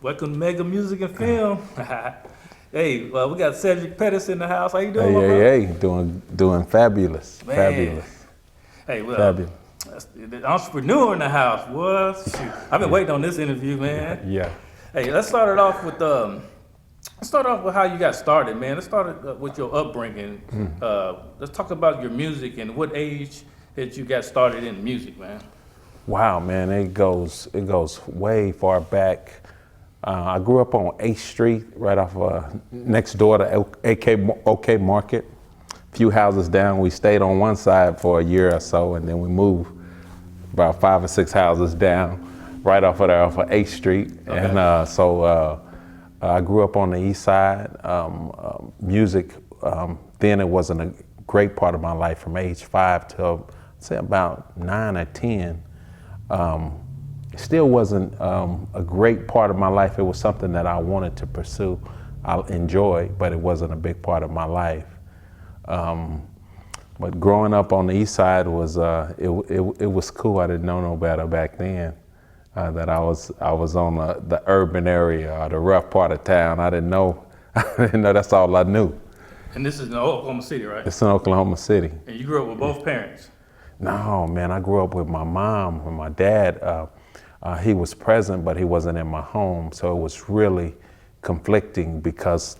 Welcome to Mega Music and Film. Hey, we got Cedric Petties in the house. How you doing, Hey, doing fabulous. Man. Fabulous. Hey, Fabulous. that's the entrepreneur in the house. What? Shoot. I've been waiting on this interview, man. Yeah. Hey, let's start it off with how you got started, man. Let's start with your upbringing. Let's talk about your music and what age that you got started in music, man. Wow, man, it goes way far back. I grew up on 8th Street, right off next door to OK Market. A few houses down. We stayed on one side for a year or so, and then we moved about 5 or 6 houses down, right off of 8th Street. Okay. And so I grew up on the east side. Music, then it wasn't a great part of my life from age 5 till, say, about 9 or 10. It still wasn't a great part of my life. It was something that I wanted to pursue, I enjoyed, but it wasn't a big part of my life. But growing up on the east side was it was cool. I didn't know no better back then. That I was on the urban area or the rough part of town. I didn't know that's all I knew. And this is in Oklahoma City, right? It's in Oklahoma City. And you grew up with both parents? No, man, I grew up with my mom and my dad. He was present, but he wasn't in my home. So it was really conflicting because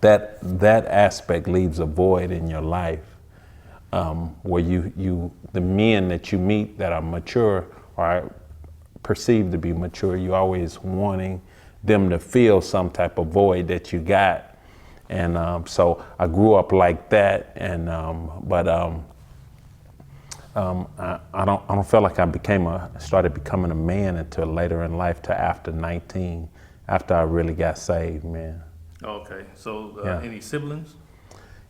that aspect leaves a void in your life where the men that you meet that are mature or are perceived to be mature, you always wanting them to fill some type of void that you got. And so I grew up like that, and I don't feel like I started becoming a man until later in life, to after 19, after I really got saved, man. Okay, so Yeah. Any siblings?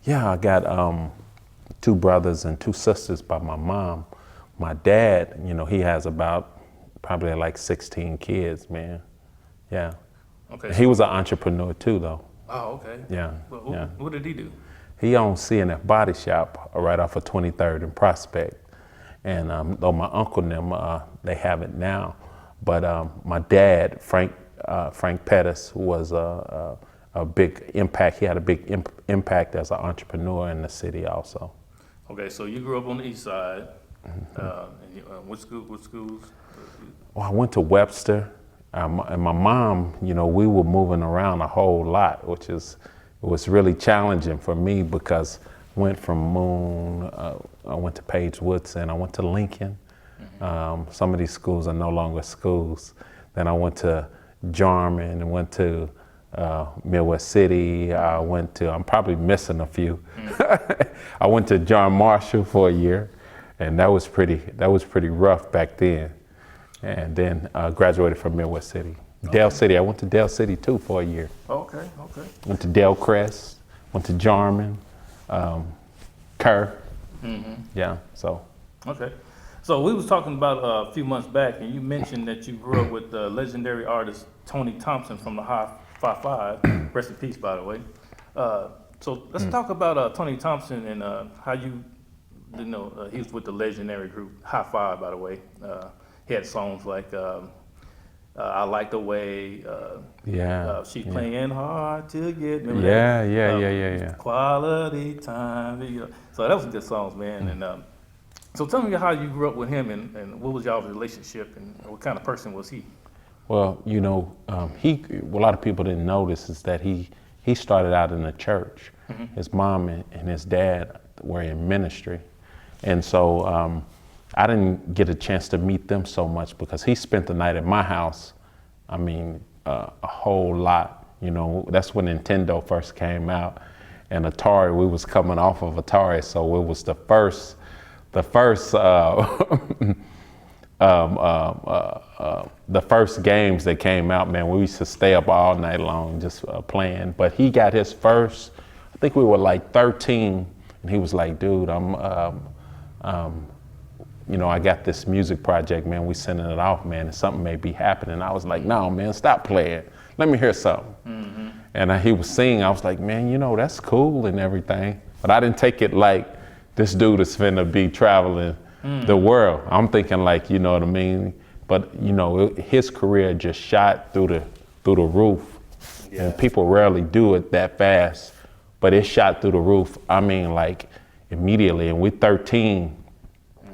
Yeah, I got 2 brothers and 2 sisters by my mom. My dad, he has probably like 16 kids, man. Yeah. Okay. He was an entrepreneur too, though. Oh, okay. Yeah. Well, what did he do? He owned C&F Body Shop right off of 23rd and Prospect. And though my uncle and them, they have it now. But my dad, Frank Petties, was a big impact. He had a big impact as an entrepreneur in the city also. Okay, so you grew up on the east side. And what schools? Well, I went to Webster. And my mom, we were moving around a whole lot, which was really challenging for me because I went from Moon, I went to Page Woodson, I went to Lincoln. Some of these schools are no longer schools. Then I went to Jarman and went to Midwest City. I'm probably missing a few. I went to John Marshall for a year, and that was pretty rough back then. And then graduated from Midwest City. Okay. Dale City, I went to Dale City too for a year. Okay. Went to Dale Crest, went to Jarman, Kerr. Yeah, so. Okay. So we was talking about a few months back, and you mentioned that you grew up with the legendary artist Tony Thompson from the High Five. Rest in peace, by the way. So let's talk about Tony Thompson and how he was with the legendary group High Five, by the way. He had songs like I Like the Way, She's Playing Hard to Get. Remember that? Yeah. Quality Time. So that was good songs, man. And so tell me how you grew up with him and what was y'all's relationship and what kind of person was he? Well, a lot of people didn't notice is that he started out in the church. Mm-hmm. His mom and his dad were in ministry. And so I didn't get a chance to meet them so much because he spent the night at my house. I mean, a whole lot. That's when Nintendo first came out, and Atari. We was coming off of Atari, so it was the first games that came out. Man, we used to stay up all night long just playing. But he got his first. I think we were like 13, and he was like, "Dude, I got this music project, man. We sending it off, man, and something may be happening." I was like, "No, man, stop playing. Let me hear something." Mm-hmm. And he was singing. I was like, "Man, that's cool and everything." But I didn't take it like this dude is finna be traveling the world. I'm thinking like, you know what I mean? But his career just shot through through the roof. Yeah. And people rarely do it that fast, but it shot through the roof. I mean, like immediately. And we're 13,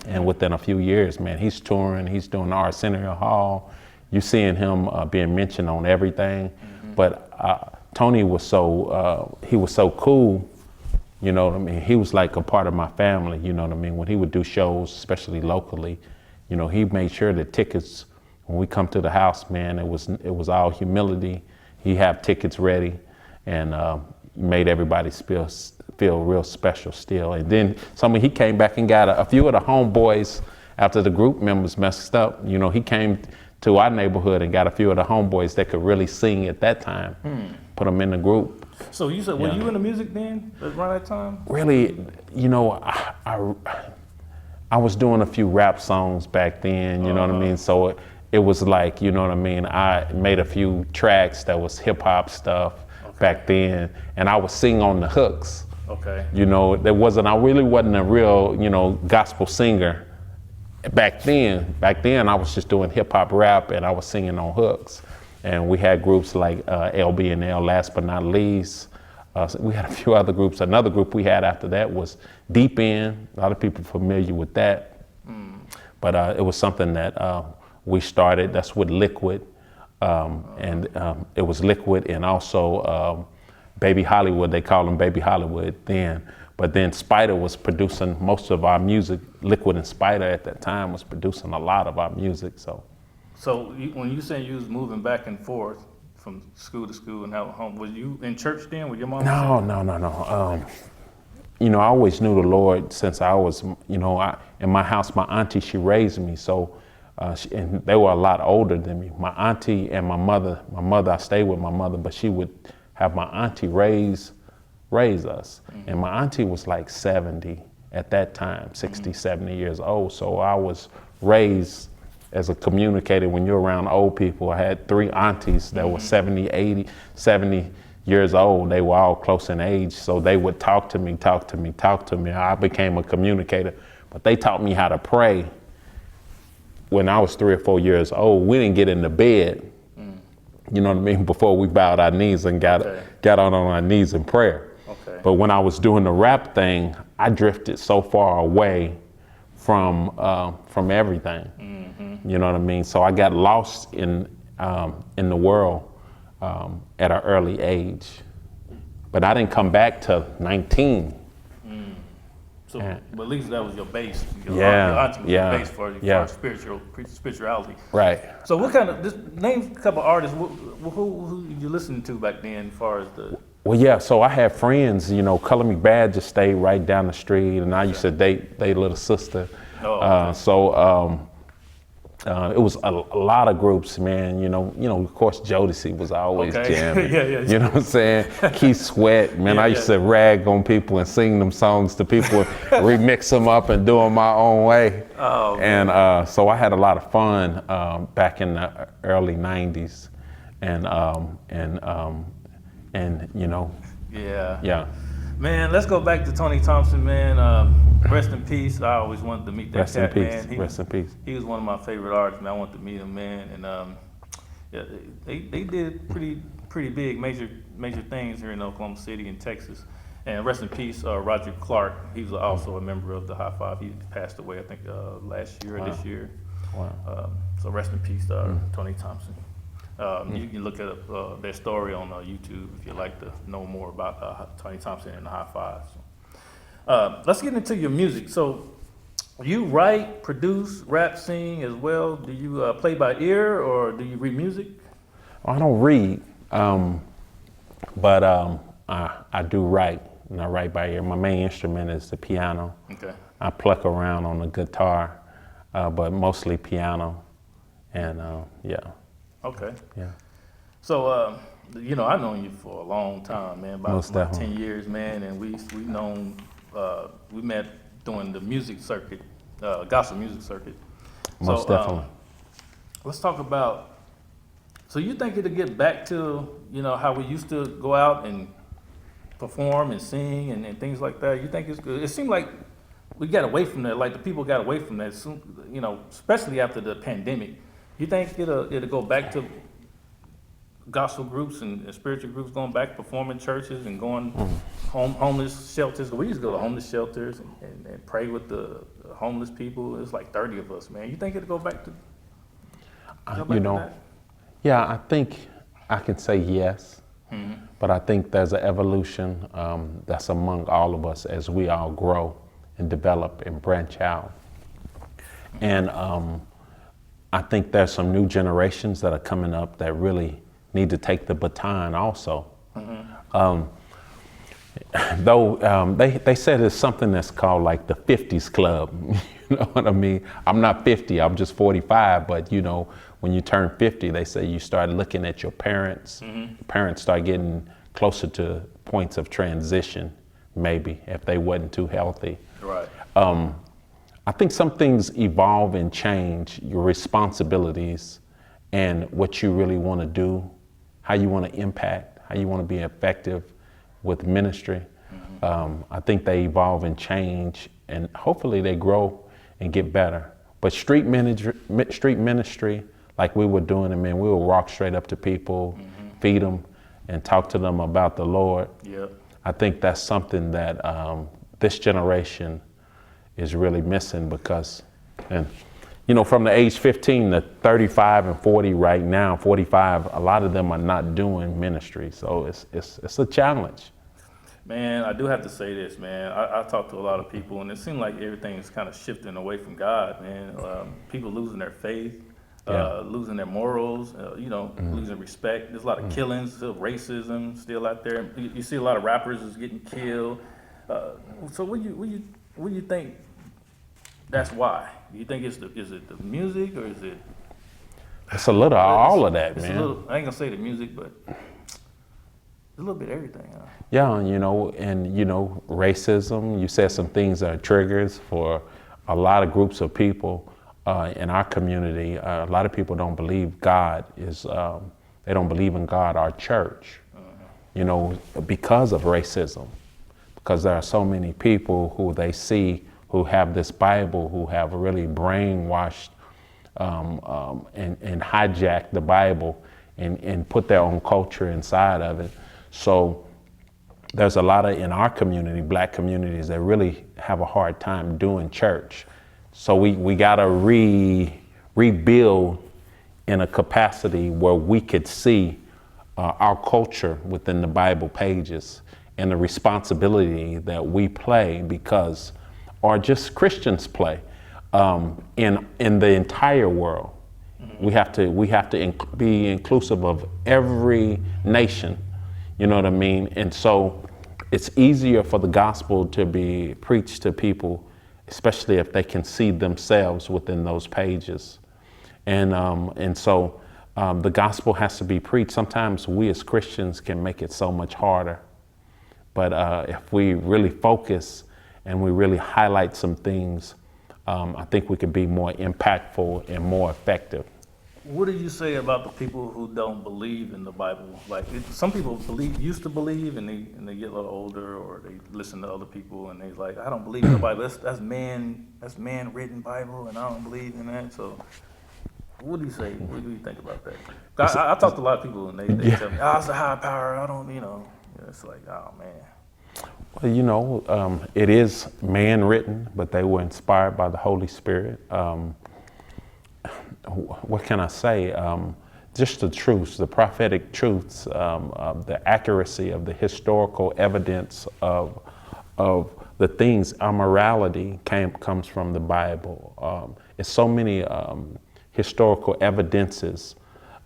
and within a few years, man, he's touring. He's doing the Arsenio Hall. You seeing him being mentioned on everything. But Tony was he was so cool. You know what I mean? He was like a part of my family. You know what I mean? When he would do shows, especially locally, you know, he made sure that tickets, when we come to the house, man, it was all humility. He have tickets ready, and made everybody feel real special still. And then he came back and got a few of the homeboys after the group members messed up. You know, he came to our neighborhood and got a few of the homeboys that could really sing at that time, put them in the group. So you said, were you into music then around that time? Really, you know, I was doing a few rap songs back then, you know what I mean? So it was like, you know what I mean? I made a few tracks that was hip hop stuff back then, and I would sing on the hooks. Okay. You know, I really wasn't a real, you know, gospel singer back then. Back then I was just doing hip hop rap, and I was singing on hooks. And we had groups like LB&L, last but not least. We had a few other groups. Another group we had after that was Deep End. A lot of people familiar with that. But it was something that we started. That's with Liquid. And it was Liquid and also Baby Hollywood. They called them Baby Hollywood then. But then Spider was producing most of our music. Liquid and Spider at that time was producing a lot of our music. So when you say you was moving back and forth from school to school and out home, was you in church then with your mom? No. You know, I always knew the Lord since I was, you know, in my house, my auntie, she raised me. So, and they were a lot older than me. My auntie and my mother, I stayed with my mother, but she would have my auntie raise us. And my auntie was like 70 at that time, 60, 70 years old. So I was raised as a communicator. When you're around old people, I had 3 aunties that were 70, 80, 70 years old. They were all close in age. So they would talk to me. I became a communicator, but they taught me how to pray when I was 3 or 4 years old. We didn't get into bed, you know what I mean, before we bowed our knees and got on our knees in prayer. Okay. But when I was doing the rap thing, I drifted so far away from everything. You know what I mean? So I got lost in the world at an early age, but I didn't come back till 19. So, but at least that was your base. Your auntie was your base for spirituality. Right. So what kind of, just name a couple artists, who you listened to back then as far as the... Well, yeah, so I had friends, you know, Color Me Bad just stayed right down the street, and I used to date their little sister. It was a lot of groups, man. You know, of course, Jodeci was always jamming. You know what I'm saying? Keith Sweat, man. I used to rag on people and sing them songs to people, remix them up and do them my own way. And so I had a lot of fun back in the early '90s, and you know. Yeah. Man, let's go back to Tony Thompson, man. Rest in peace. I always wanted to meet that cat, man. Rest in peace. He was one of my favorite artists, man. I wanted to meet him, man. And they did pretty big, major things here in Oklahoma City and Texas. And rest in peace, Roger Clark. He was also a member of the High Five. He passed away, I think, last year or this year. Wow. So rest in peace, Tony Thompson. You can look at their story on YouTube if you'd like to know more about Tony Thompson and the High Five. So, let's get into your music. So you write, produce, rap, sing as well. Do you play by ear or do you read music? I don't read, but I do write, and I write by ear. My main instrument is the piano. Okay. I pluck around on the guitar, but mostly piano, and yeah. Okay. Yeah. So, you know, I've known you for a long time, man, about 10 years, man, and we met doing the music circuit, gospel music circuit. Most definitely. Let's talk about, so you think it'll get back to, you know, how we used to go out and perform and sing and things like that? You think it's good? It seemed like we got away from that, like the people got away from that, you know, especially after the pandemic. You think it'll go back to gospel groups and spiritual groups going back, performing churches and going homeless shelters. We used to go to homeless shelters and pray with the homeless people. It was like 30 of us, man. You think it'll go back to that? Yeah, I think I can say yes, but I think there's an evolution that's among all of us as we all grow and develop and branch out. And I think there's some new generations that are coming up that really need to take the baton also. They said it's something that's called like the 50s club. You know what I mean? I'm not 50, I'm just 45, but you know, when you turn 50, they say you start looking at your parents. Parents start getting closer to points of transition, maybe, if they wasn't too healthy. Right. I think some things evolve and change, your responsibilities and what you really want to do, how you want to impact, how you want to be effective with ministry. I think they evolve and change, and hopefully they grow and get better. But street ministry, like we were doing, and man, we would walk straight up to people, feed them, and talk to them about the Lord. Yep. I think that's something that this generation is really missing because, and you know, from the age 15 to 35 and 40 right now, 45, a lot of them are not doing ministry. So it's a challenge. Man, I do have to say this, man. I talk to a lot of people, and it seems like everything is kind of shifting away from God, man. People losing their faith, losing their morals, losing respect. There's a lot of killings, still racism still out there. You see a lot of rappers is getting killed. So what do you think that's why? Do you think is it the music, or is it? It's a little all of that, man. I ain't gonna say the music, but it's a little bit of everything. Huh? Yeah, and racism. You said some things that are triggers for a lot of groups of people in our community. A lot of people don't believe God is. They don't believe in God, our church. Because of racism. Because there are so many people who they see who have this Bible, who have really brainwashed and hijacked the Bible and put their own culture inside of it. So there's a lot of, in our community, black communities, that really have a hard time doing church. So we gotta rebuild in a capacity where we could see our culture within the Bible pages and the responsibility that we play because, or just Christians play in the entire world. We have to be inclusive of every nation, you know what I mean? And so it's easier for the gospel to be preached to people, especially if they can see themselves within those pages. And so the gospel has to be preached. Sometimes we as Christians can make it so much harder. But if we really focus and we really highlight some things, I think we could be more impactful and more effective. What do you say about the people who don't believe in the Bible? Like some people used to believe, and they get a little older, or they listen to other people, and they're like, I don't believe in the Bible. That's man written Bible, and I don't believe in that. So, what do you say? What do you think about that? I talk to a lot of people, and they tell me, it's a high power. I don't, It's like, oh man. Well, it is man written, but they were inspired by the Holy Spirit. What can I say? Just the truths, the prophetic truths, the accuracy of the historical evidence of the things. Our morality comes from the Bible. It's so many historical evidences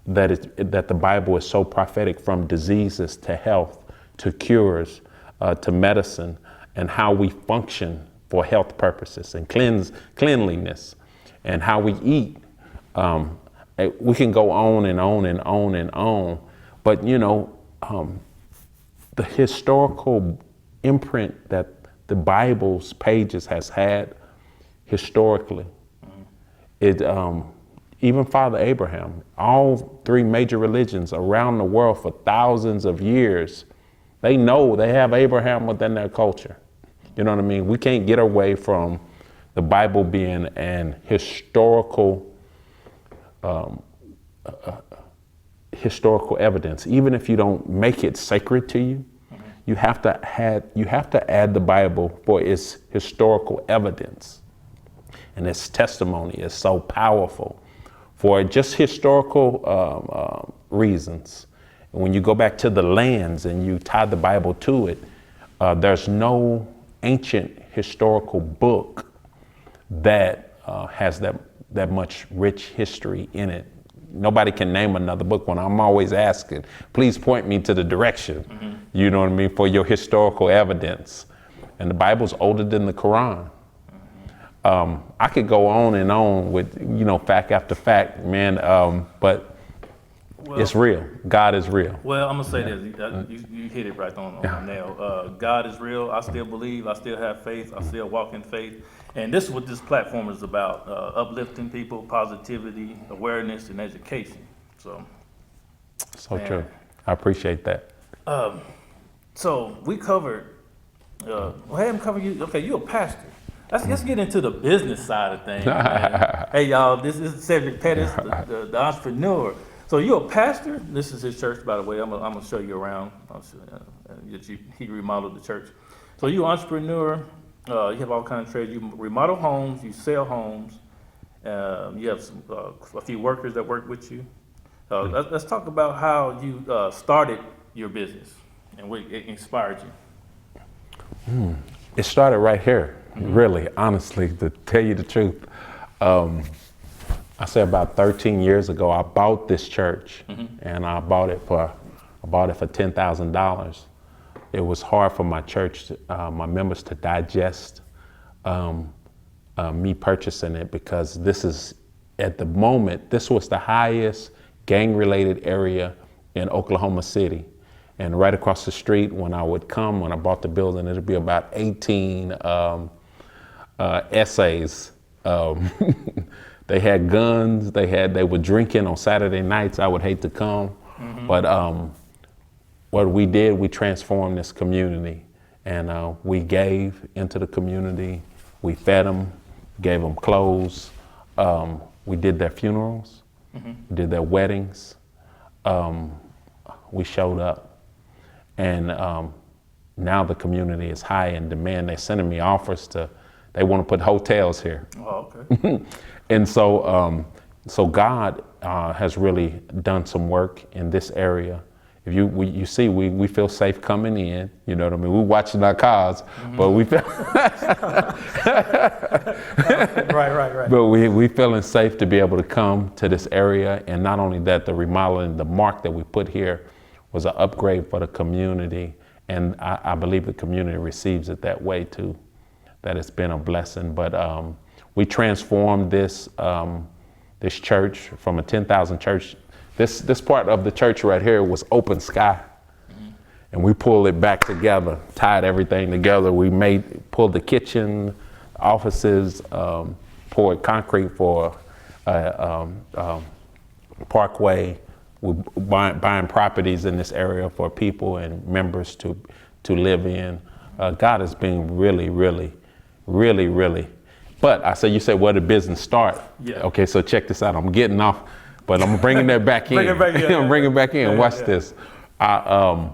that the Bible is so prophetic, from diseases to health to cures to medicine, and how we function for health purposes and cleanliness and how we eat. We can go on and on and on and on, but the historical imprint that the Bible's pages has had historically, even Father Abraham, all three major religions around the world for thousands of years, they know they have Abraham within their culture. You know what I mean? We can't get away from the Bible being an historical historical evidence. Even if you don't make it sacred to you, you have to add the Bible for its historical evidence. And its testimony is so powerful for just historical reasons. And when you go back to the lands and you tie the Bible to it, there's no ancient historical book that has that much rich history in it. Nobody can name another book. When I'm always asking, please point me to the direction, you know what I mean, for your historical evidence. And the Bible's older than the Quran. I could go on and on with, fact after fact, man, but it's real. God is real. Well, I'm gonna say this. You hit it right on the nail. God is real. I still believe. I still have faith. I still walk in faith. And this is what this platform is about: uplifting people, positivity, awareness, and education. So True. I appreciate that. So we covered. We haven't covered you. Okay, you're a pastor. Let's get into the business side of things. Man. Hey, y'all, this is Cedric Petties, the entrepreneur. So you're a pastor. This is his church, by the way. I'm gonna show you around. He remodeled the church. So you're an entrepreneur. You have all kinds of trades. You remodel homes. You sell homes. You have a few workers that work with you. Let's talk about how you started your business and what it inspired you. It started right here, really, honestly, to tell you the truth. I say about 13 years ago, I bought this church, and I bought it for $10,000. It was hard for my church, my members, to digest me purchasing it, because this is, at the moment, this was the highest gang-related area in Oklahoma City. And right across the street, when I bought the building, it'd be about 18 essays. They had guns. They were drinking on Saturday nights. I would hate to come, but what we did, we transformed this community, and we gave into the community. We fed them, gave them clothes. We did their funerals, we did their weddings. We showed up. And now the community is high in demand. They're sending me offers they want to put hotels here. Oh, okay. And so God has really done some work in this area. If you see, we feel safe coming in, you know what I mean? We're watching our cars, but we feel right. But we feeling safe to be able to come to this area. And not only that, the remodeling, the mark that we put here was an upgrade for the community. And I believe the community receives it that way too, that it's been a blessing. But we transformed this church from a 10,000 church. This part of the church right here was open sky. And we pulled it back together, tied everything together. We pulled the kitchen, offices, poured concrete for parkway. We're buying properties in this area for people and members to live in. God has been really. But you say, where did business start? Yeah. Okay, so check this out. I'm getting off, but I'm bringing that back in. Bring it back in. I'm bringing it back in. Watch this. I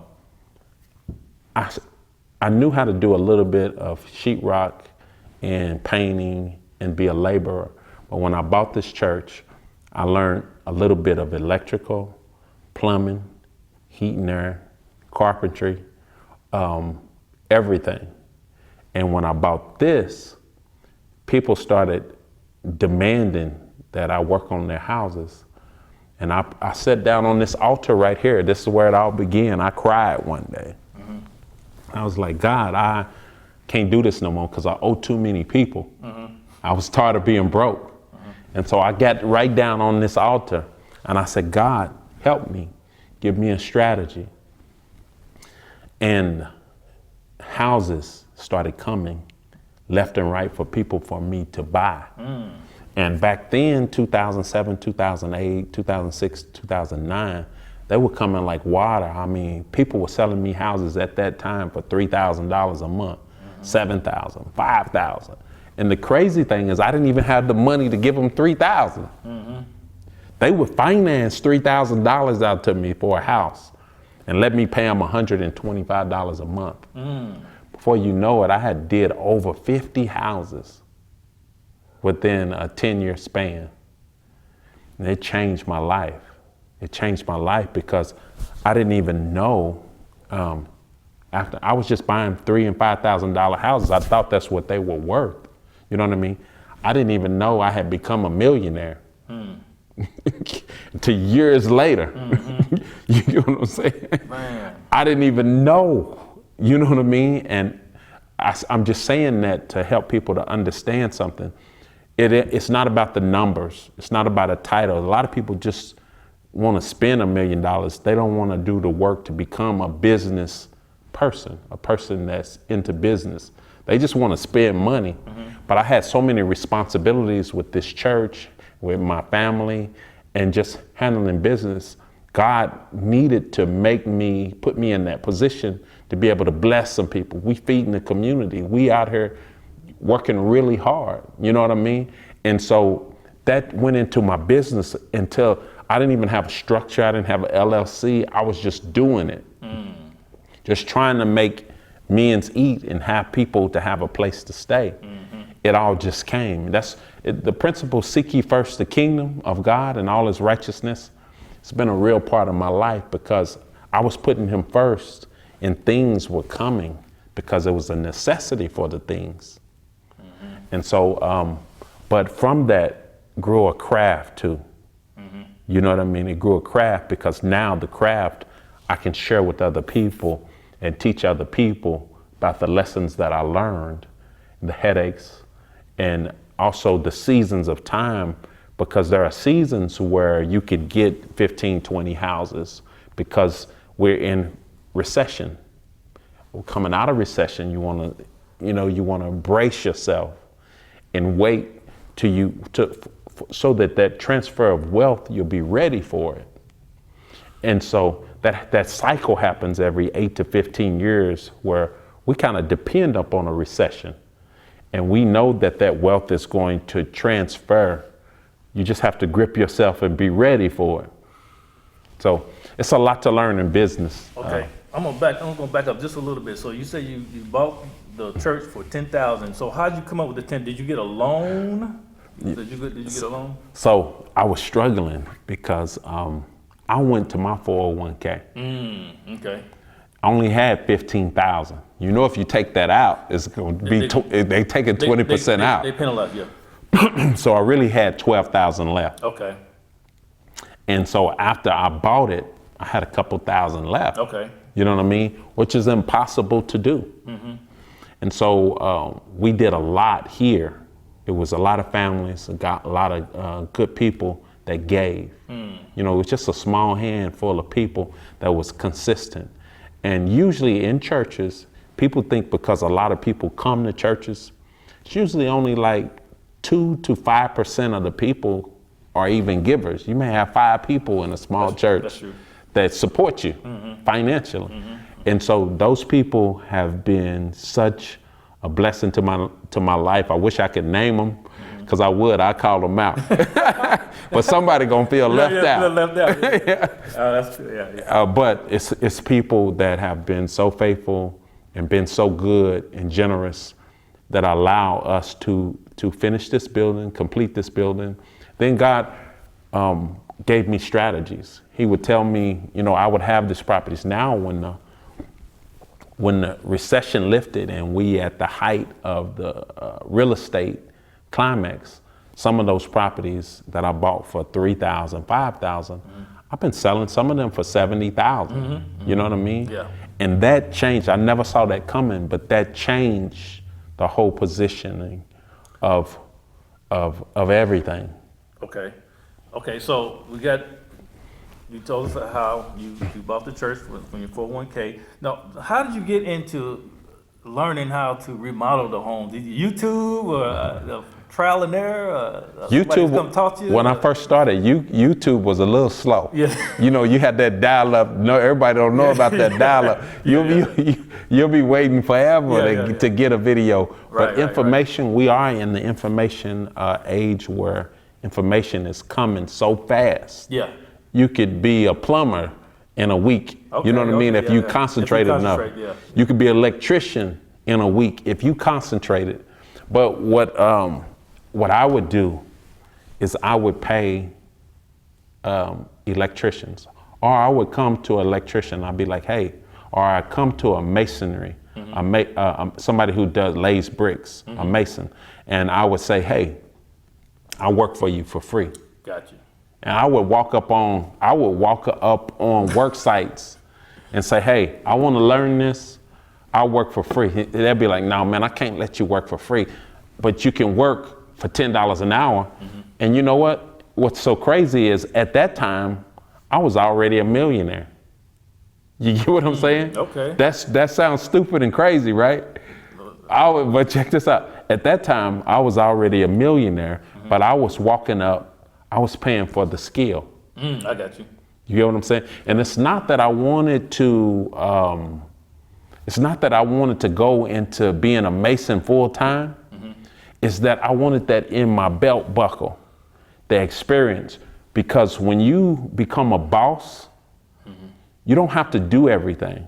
knew how to do a little bit of sheetrock and painting and be a laborer. But when I bought this church, I learned a little bit of electrical, plumbing, heat and air, carpentry, everything. And when I bought this, people started demanding that I work on their houses. And I sat down on this altar right here. This is where it all began. I cried one day. I was like, God, I can't do this no more because I owe too many people. I was tired of being broke. And so I got right down on this altar and I said, God, help me, give me a strategy. And houses started coming left and right for me to buy. And back then, 2007, 2008, 2006, 2009, they were coming like water. I mean, people were selling me houses at that time for $3,000 a month, $7,000, $5,000. And the crazy thing is I didn't even have the money to give them $3,000. They would finance $3,000 out to me for a house and let me pay them $125 a month. Before you know it, I had did over 50 houses within a 10-year span. And it changed my life. It changed my life because I didn't even know, after I was just buying $3,000 and $5,000 houses. I thought that's what they were worth. You know what I mean? I didn't even know I had become a millionaire. To years later. You know what I'm saying? Man. I didn't even know. You know what I mean? And I'm just saying that to help people to understand something. It's not about the numbers. It's not about a title. A lot of people just want to spend $1 million. They don't want to do the work to become a business person, a person that's into business. They just want to spend money. But I had so many responsibilities with this church, with my family, and just handling business. God needed to put me in that position to be able to bless some people. We feeding the community. We out here working really hard. You know what I mean? And so that went into my business until I didn't even have a structure. I didn't have an LLC. I was just doing it. Just trying to make means eat and have people to have a place to stay. It all just came. The principle, seek ye first the kingdom of God and all his righteousness. It's been a real part of my life because I was putting him first and things were coming because it was a necessity for the things. And so, but from that grew a craft too. You know what I mean? It grew a craft because now the craft I can share with other people and teach other people about the lessons that I learned, the headaches, and also the seasons of time, because there are seasons where you could get 15, 20 houses because we're in recession. We're coming out of recession. You want to brace yourself and wait so that transfer of wealth, you'll be ready for it. And so that cycle happens every 8 to 15 years where we kind of depend upon a recession. And we know that wealth is going to transfer. You just have to grip yourself and be ready for it. So it's a lot to learn in business. Okay, I'm gonna back up just a little bit. So you say you bought the church for $10,000. So how did you come up with the 10? Did you get a loan? Did you get a loan? So I was struggling because I went to my 401k. Okay. I only had 15,000. You know, if you take that out, it's going to be they taking 20% out. They penalize you. So I really had 12,000 left. Okay. And so after I bought it, I had a couple thousand left. Okay. You know what I mean? Which is impossible to do. And so we did a lot here. It was a lot of families, got a lot of good people that gave. You know, it was just a small handful of people that was consistent. And usually in churches, people think because a lot of people come to churches, it's usually only like 2 to 5% of the people are even givers. You may have 5 people in a small church that support you financially. And so those people have been such a blessing to my life. I wish I could name them, because I'd call them out. But somebody gonna feel left out. Feel left out. That's good. But it's people that have been so faithful and been so good and generous that allow us to finish this building, complete this building. Then God gave me strategies. He would tell me, I would have these properties. Now when the recession lifted and we at the height of the real estate climax, some of those properties that I bought for $3,000, $5,000, I've been selling some of them for $70,000. You know what I mean? Yeah. And that changed. I never saw that coming, but that changed the whole positioning of everything. Okay. So you told us how you bought the church from your 401k. Now, how did you get into learning how to remodel the home? Did you YouTube or trial and error? YouTube, come talk to you? when I first started, YouTube was a little slow. Yeah. You had that dial-up. No, everybody don't know about that dial-up. You'll be waiting forever to get a video. But information, we are in the information age where information is coming so fast. Yeah. You could be a plumber in a week. Okay, You know what I mean? okay, If you yeah. concentrate enough. Yeah. You could be an electrician in a week if you concentrated. But what I would do is I would pay electricians, or I would come to an electrician. I'd be like, hey, or I come to a masonry, somebody who lays bricks, a mason, and I would say, hey, I work for you for free. Got you. And I would walk up on work sites and say, hey, I want to learn this. I'll work for free. They'd be like, no, man, I can't let you work for free, but you can work for $10 an hour. And you know what? What's so crazy is at that time, I was already a millionaire. You get what I'm saying? Okay. That sounds stupid and crazy, right? But check this out. At that time, I was already a millionaire, but I was walking up, I was paying for the skill. I got you. You get what I'm saying? And it's not that I wanted to, go into being a mason full time. It's that I wanted that in my belt buckle, the experience. Because when you become a boss, you don't have to do everything,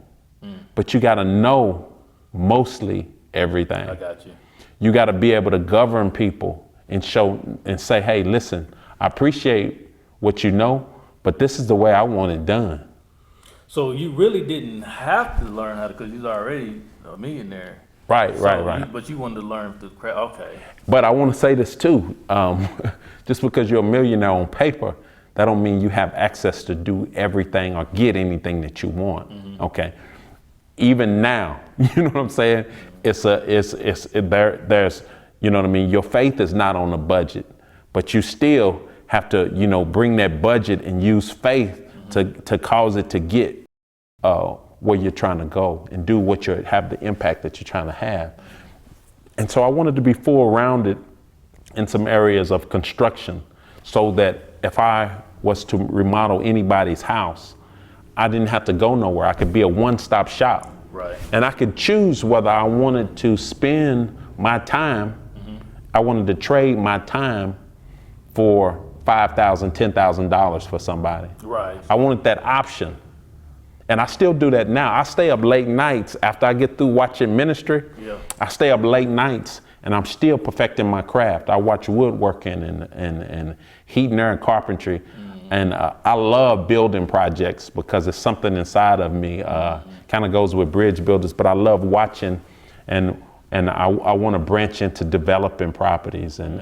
but you got to know mostly everything. I got you. You got to be able to govern people and show and say, hey, listen, I appreciate what you know, but this is the way I want it done. So you really didn't have to learn how to, because you're already a millionaire. Right. But you wanted to learn the craft. Okay. But I want to say this too. Just because you're a millionaire on paper, that don't mean you have access to do everything or get anything that you want. Okay. Even now, you know what I'm saying? There's, you know what I mean? Your faith is not on a budget, but you still have to, bring that budget and use faith to cause it to get where you're trying to go and do have the impact that you're trying to have. And so I wanted to be full rounded in some areas of construction so that if I was to remodel anybody's house, I didn't have to go nowhere. I could be a one-stop shop. Right. And I could choose whether I wanted to spend my time. I wanted to trade my time for $5,000, $10,000 for somebody. Right. I wanted that option. And I still do that now. I stay up late nights after I get through watching ministry. Yeah. I stay up late nights and I'm still perfecting my craft. I watch woodworking and heating, air, and carpentry. And I love building projects because it's something inside of me, kind of goes with bridge builders, but I love watching and I want to branch into developing properties and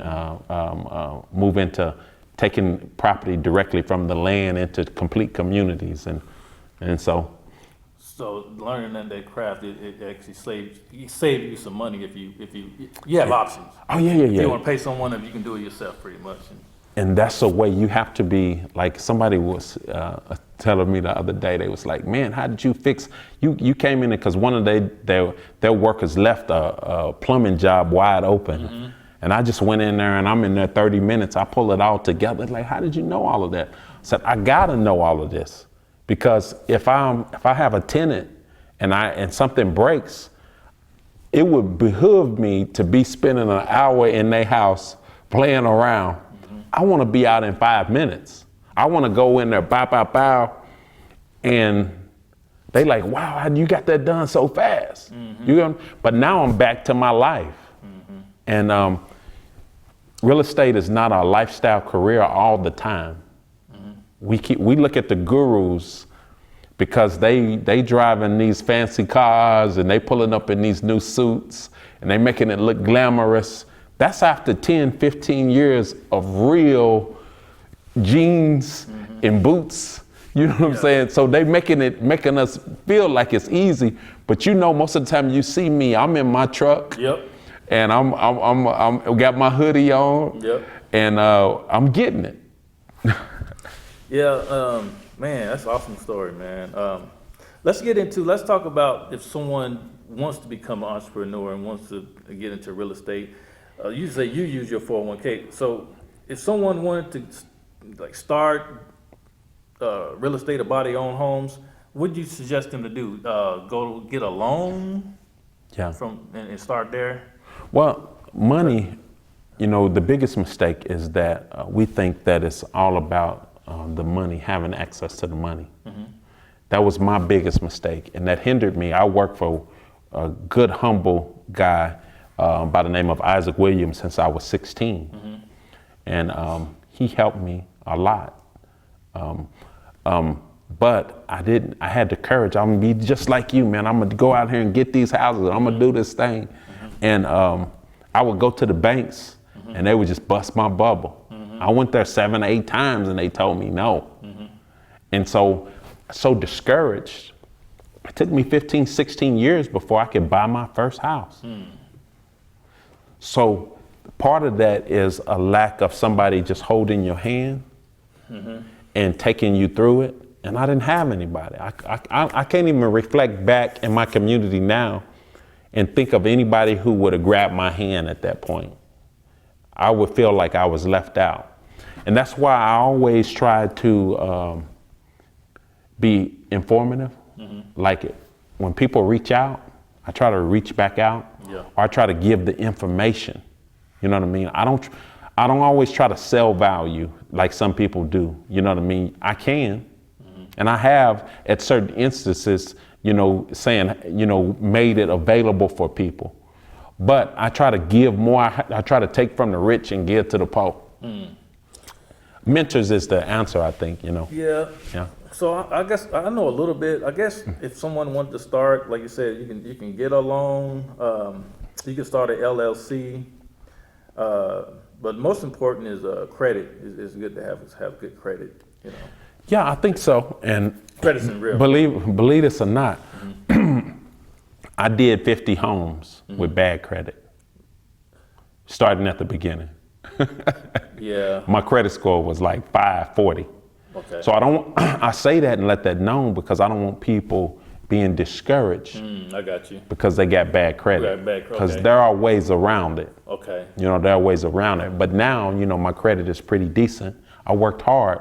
move into taking property directly from the land into complete communities. And so learning that craft, it actually saves you some money if you have options. Oh yeah. If you want to pay someone, if you can do it yourself, pretty much. And that's a way you have to be. Like somebody was telling me the other day, they was like, man, how did you fix, you came in because one of their workers left a plumbing job wide open. And I just went in there and I'm in there 30 minutes. I pull it all together. Like, how did you know all of that? I said, I gotta know all of this because if I have a tenant and something breaks, it would behoove me to be spending an hour in their house playing around. I want to be out in 5 minutes. I want to go in there, bow, and they like, wow, how you got that done so fast? But now I'm back to my life. And real estate is not a lifestyle career all the time. We look at the gurus because they driving these fancy cars and they pulling up in these new suits and they making it look glamorous. That's after 10, 15 years of real jeans and boots. You know what I'm saying? So they making us feel like it's easy, but most of the time you see me, I'm in my truck. Yep. And I'm got my hoodie on. Yep. And I'm getting it. Yeah, man, that's an awesome story, man. Let's talk about if someone wants to become an entrepreneur and wants to get into real estate. You say you use your 401k. So if someone wanted to start real estate or buy their own homes, what would you suggest them to do? Go get a loan? Yeah. And start there? Well, money You know, the biggest mistake is that we think that it's all about the money, having access to the money. That was my biggest mistake, and that hindered me. I worked for a good, humble guy by the name of Isaac Williams since I was 16. And he helped me a lot. But I had the courage. I'm gonna be just like you, man. I'm gonna go out here and get these houses. I'm gonna do this thing. And I would go to the banks and they would just bust my bubble. I went there 7 or 8 times and they told me no. And so discouraged. It took me 15, 16 years before I could buy my first house. So part of that is a lack of somebody just holding your hand and taking you through it. And I didn't have anybody. I can't even reflect back in my community now and think of anybody who would have grabbed my hand at that point. I would feel like I was left out. And that's why I always try to be informative. Like it. When people reach out, I try to reach back out, or I try to give the information. You know what I mean? I don't always try to sell value like some people do. You know what I mean? I can, and I have at certain instances, you know, saying, you know, made it available for people. But I try to give more. I try to take from the rich and give to the poor. Mentors is the answer, I think, you know. Yeah. So I guess I know a little bit. I guess if someone wanted to start, like you said, you can get a loan. You can start an LLC. But most important is credit. It's good to have good credit. You know. Yeah, I think so. And credit's in real. Believe this or not, I did 50 homes with bad credit, starting at the beginning. Yeah. My credit score was like 540. Okay. So I say that and let that known because I don't want people being discouraged. I got you. Because they got bad credit. Because there are ways around it. Okay. You know, there are ways around it. But now, you know, my credit is pretty decent. I worked hard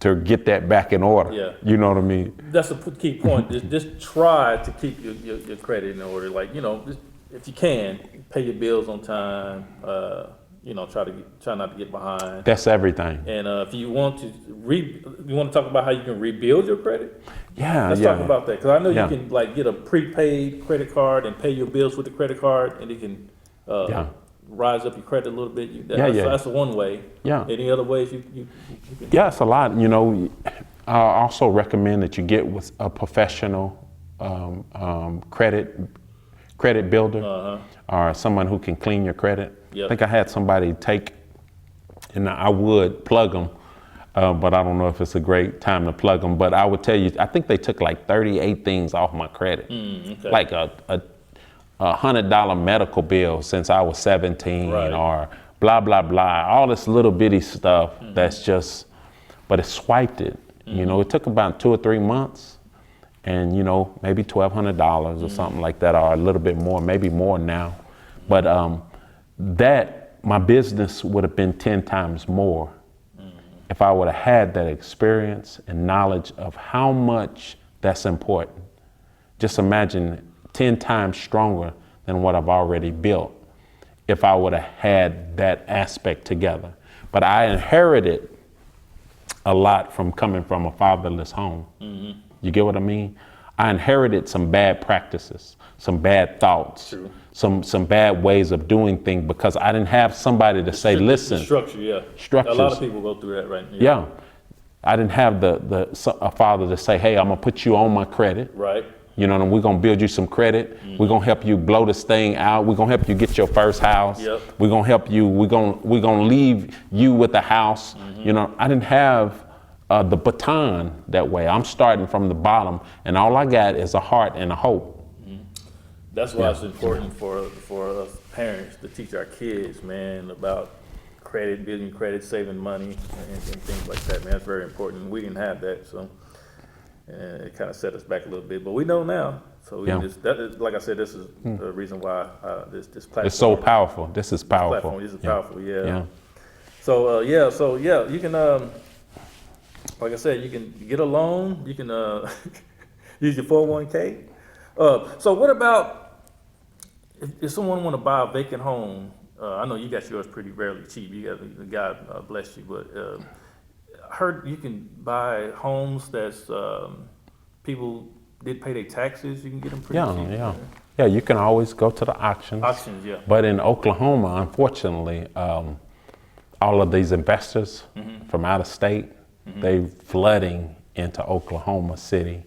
to get that back in order. Yeah. You know what I mean? That's a key point. just try to keep your credit in order. Like, you know, just, if you can, pay your bills on time. You know, try not to get behind. That's everything. And if you want to talk about how you can rebuild your credit? Let's talk about that, because I know you can like get a prepaid credit card and pay your bills with the credit card, and it can rise up your credit a little bit. That's one way. Yeah. Any other ways you can? Yeah, it's a lot. You know, I also recommend that you get with a professional credit builder or someone who can clean your credit. I think I had somebody take, and I would plug them, but I don't know if it's a great time to plug them. But I would tell you, I think they took like 38 things off my credit, like a $100 medical bill since I was 17, or blah blah blah, all this little bitty stuff that's just, but it swiped it. You know, it took about 2 or 3 months, and you know, maybe $1,200 or something like that, or a little bit more, maybe more now, but that my business would have been 10 times more if I would have had that experience and knowledge of how much that's important. Just imagine 10 times stronger than what I've already built if I would have had that aspect together. But I inherited a lot from coming from a fatherless home. You get what I mean? I inherited some bad practices, some bad thoughts, some bad ways of doing things because I didn't have somebody to say, listen. Structures. A lot of people go through that right now. Yeah. I didn't have a father to say, hey, I'm gonna put you on my credit. Right. You know, and we're gonna build you some credit. We're gonna help you blow this thing out. We're gonna help you get your first house. We're gonna help you. We're gonna leave you with a house. You know, I didn't have the baton that way. I'm starting from the bottom, and all I got is a heart and a hope. That's why it's important for us parents to teach our kids, man, about credit, building credit, saving money, and things like that, man. That's very important. We didn't have that, so it kind of set us back a little bit, but we know now. So like I said, this is the reason why this platform. It's so powerful. This is powerful. This is powerful. Yeah. So you can. Like I said, you can get a loan. You can use your 401k. So what about if someone want to buy a vacant home? I know you got yours pretty rarely cheap. You got God bless you, but I heard you can buy homes that's people did pay their taxes. You can get them pretty cheap. Yeah, you can always go to the auctions. Auctions, yeah. But in Oklahoma, unfortunately, all of these investors from out of state, they flooding into Oklahoma City.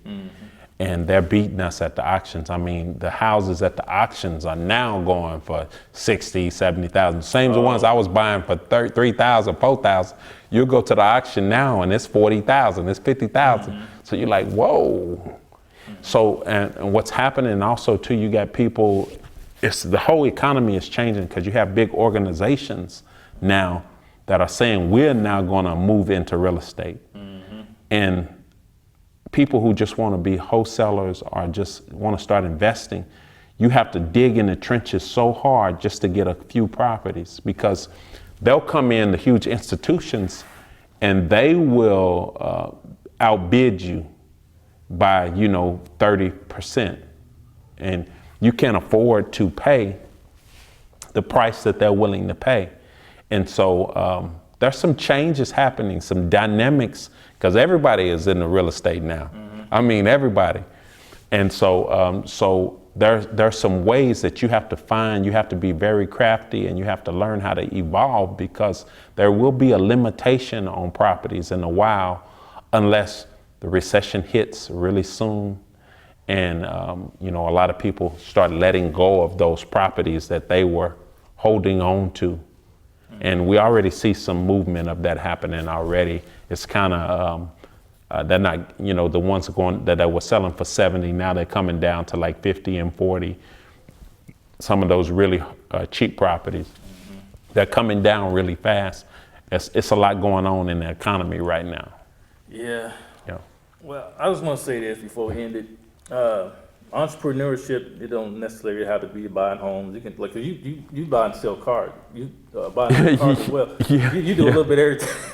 And they're beating us at the auctions. I mean, the houses at the auctions are now going for 60, 70,000. Same as the ones I was buying for 3,000, 4,000. You go to the auction now and it's 40,000, it's 50,000. So you're like, whoa. So, and what's happening also too, you got people, the whole economy is changing because you have big organizations now that are saying we're now gonna move into real estate. And people who just want to be wholesalers or just want to start investing, you have to dig in the trenches so hard just to get a few properties, because they'll come in, the huge institutions, and they will outbid you by 30%, and you can't afford to pay the price that they're willing to pay. And so there's some changes happening, some dynamics, because everybody is in the real estate now. I mean, everybody. And so there's some ways that you have to find. You have to be very crafty, and you have to learn how to evolve, because there will be a limitation on properties in a while unless the recession hits really soon. And, a lot of people start letting go of those properties that they were holding on to. And we already see some movement of that happening already. It's kind of, they're not, the ones that were selling for 70, now they're coming down to like 50 and 40. Some of those really cheap properties, they're coming down really fast. It's a lot going on in the economy right now. Yeah. Well, I just want to say this before we end it. Entrepreneurship, it don't necessarily have to be buying homes. You can, like, you buy and sell cars. You buy and sell cars as well. You do a little bit of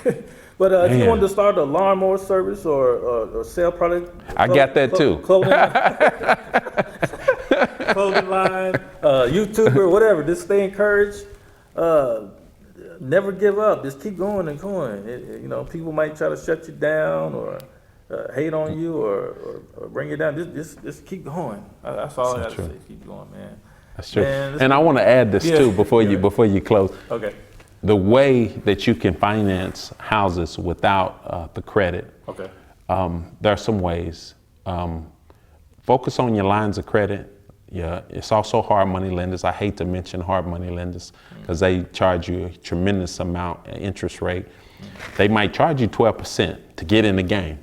everything. But if you wanted to start a lawnmower service or sell product, I got that too. Clothing line, YouTuber, whatever. Just stay encouraged. Never give up. Just keep going and going. People might try to shut you down or hate on you or bring you down. Just keep going. That's all I got to say. Keep going, man. That's true. Man, and I want to add this too before you close. Okay. The way that you can finance houses without the credit. Okay. There are some ways. Focus on your lines of credit. Yeah, it's also hard money lenders. I hate to mention hard money lenders because they charge you a tremendous amount of interest rate. They might charge you 12% to get in the game.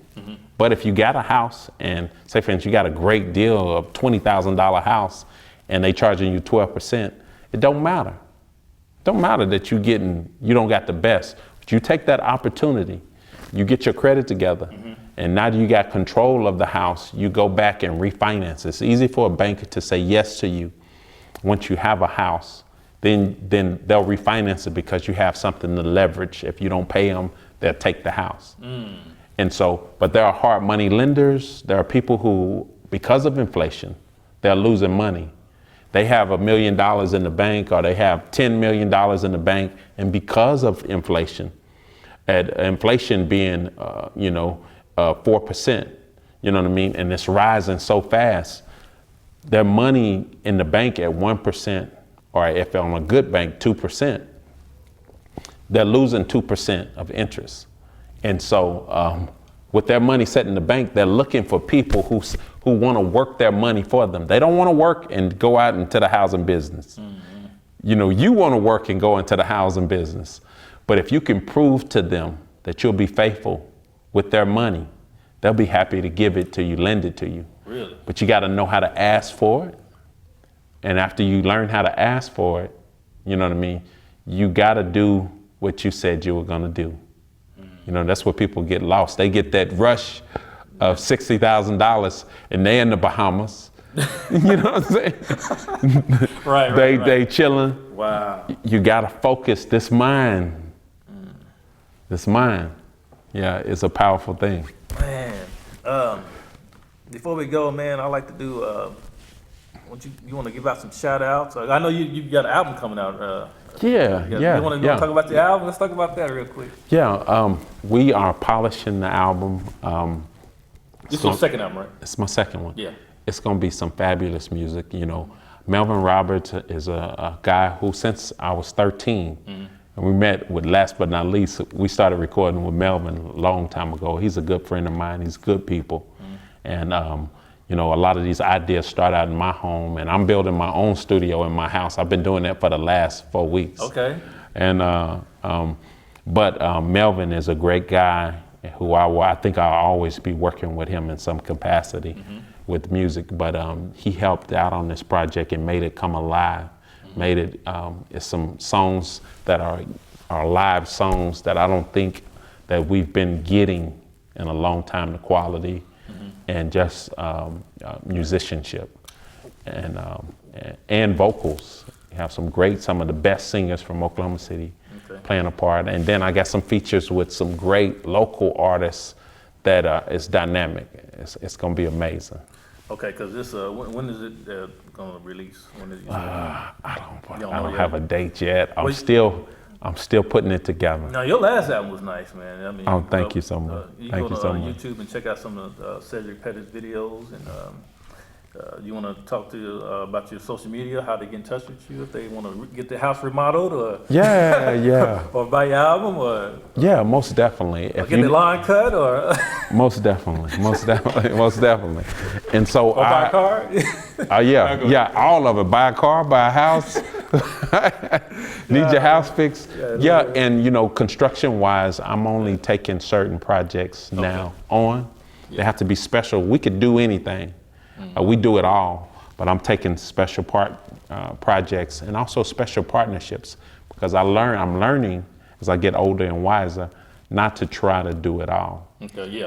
But if you got a house and say, for instance, you got a great deal of $20,000 house and they charging you 12%, it don't matter. It don't matter that you don't got the best, but you take that opportunity, you get your credit together, and now that you got control of the house, you go back and refinance. It's easy for a banker to say yes to you once you have a house. Then they'll refinance it because you have something to leverage. If you don't pay them, they'll take the house. And so, but there are hard money lenders. There are people who, because of inflation, they're losing money. They have $1 million in the bank, or they have $10 million in the bank, and because of inflation, inflation being, 4%, you know what I mean, and it's rising so fast, their money in the bank at 1%, or if on a good bank, 2%, they're losing 2% of interest. And so with their money set in the bank, they're looking for people who want to work their money for them. They don't want to work and go out into the housing business. You want to work and go into the housing business. But if you can prove to them that you'll be faithful with their money, they'll be happy to give it to you, lend it to you. Really? But you got to know how to ask for it. And after you learn how to ask for it, you know what I mean? You got to do what you said you were going to do. That's where people get lost. They get that rush of $60,000 and they're in the Bahamas. You know what I'm saying? Right. They chilling. Wow. You got to focus. This mind, is a powerful thing. Man, before we go, man, I like to do you want to give out some shout outs? I know you got an album coming out. Yeah. You want to talk about the album? Let's talk about that real quick. Yeah, we are polishing the album. This is your second album, right? It's my second one. Yeah. It's going to be some fabulous music. You know, Melvin Roberts is a guy who, since I was 13, and we met with last but not least, we started recording with Melvin a long time ago. He's a good friend of mine. He's good people. And, you know, a lot of these ideas start out in my home, and I'm building my own studio in my house. I've been doing that for the last 4 weeks. Okay. And, but Melvin is a great guy who I think I'll always be working with him in some capacity with music. But he helped out on this project and made it come alive. Made it, it's some songs that are live songs that I don't think that we've been getting in a long time, the quality and just musicianship and vocals. We have some of the best singers from Oklahoma City playing a part. And then I got some features with some great local artists that is dynamic. It's gonna be amazing. Okay, because this, when is it going to release? When is it? I don't have a date yet. I'm still putting it together. No, your last album was nice, man. I mean, thank you so much. Thank you so much. YouTube and check out some of Cedric Petties videos, and you want to talk to about your social media, how they get in touch with you if they want to get their house remodeled, or or buy your album, or most definitely. Or get the line cut, or most definitely. And so or buy a car. All of it. Buy a car, buy a house. Need your house fixed. And you know, construction wise, I'm only taking certain projects now on. They have to be special. We could do anything. We do it all, but I'm taking special projects and also special partnerships, because I'm learning as I get older and wiser not to try to do it all.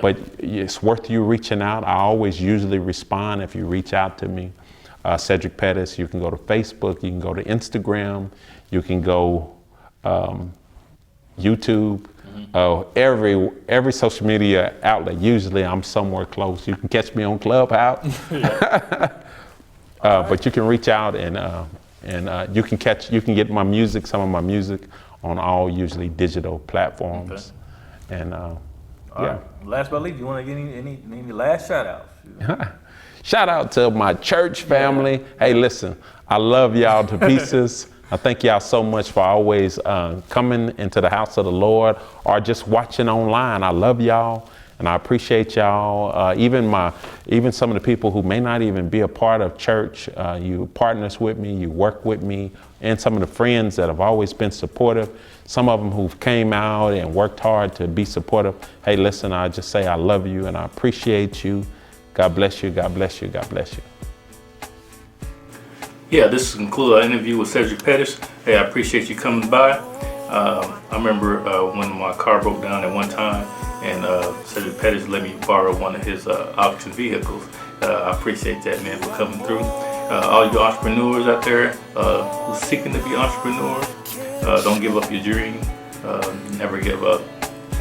But it's worth you reaching out. I always usually respond if you reach out to me. Cedric Petties, you can go to Facebook, you can go to Instagram, you can go YouTube. Every social media outlet. Usually I'm somewhere close. You can catch me on Clubhouse, but you can reach out and you can get my music, some of my music, on all usually digital platforms. And last but not least, you want to get any last shout outs? Shout out to my church family. Hey, listen, I love y'all to pieces. I thank y'all so much for always coming into the house of the Lord or just watching online. I love y'all and I appreciate y'all. Even some of the people who may not even be a part of church, you partners with me, you work with me, and some of the friends that have always been supportive. Some of them who've came out and worked hard to be supportive. Hey, listen, I just say I love you and I appreciate you. God bless you, God bless you, God bless you. Yeah, this concludes our interview with Cedric Petties. Hey, I appreciate you coming by. I remember when my car broke down at one time, and Cedric Petties let me borrow one of his auction vehicles. I appreciate that, man, for coming through. All you entrepreneurs out there who's seeking to be entrepreneurs, don't give up your dream. Never give up,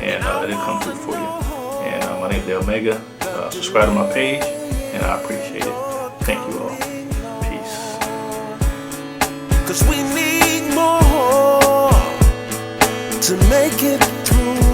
and it'll come through for you. And my name is The Omega. Subscribe to my page, and I appreciate it. Thank you all. 'Cause we need more to make it through.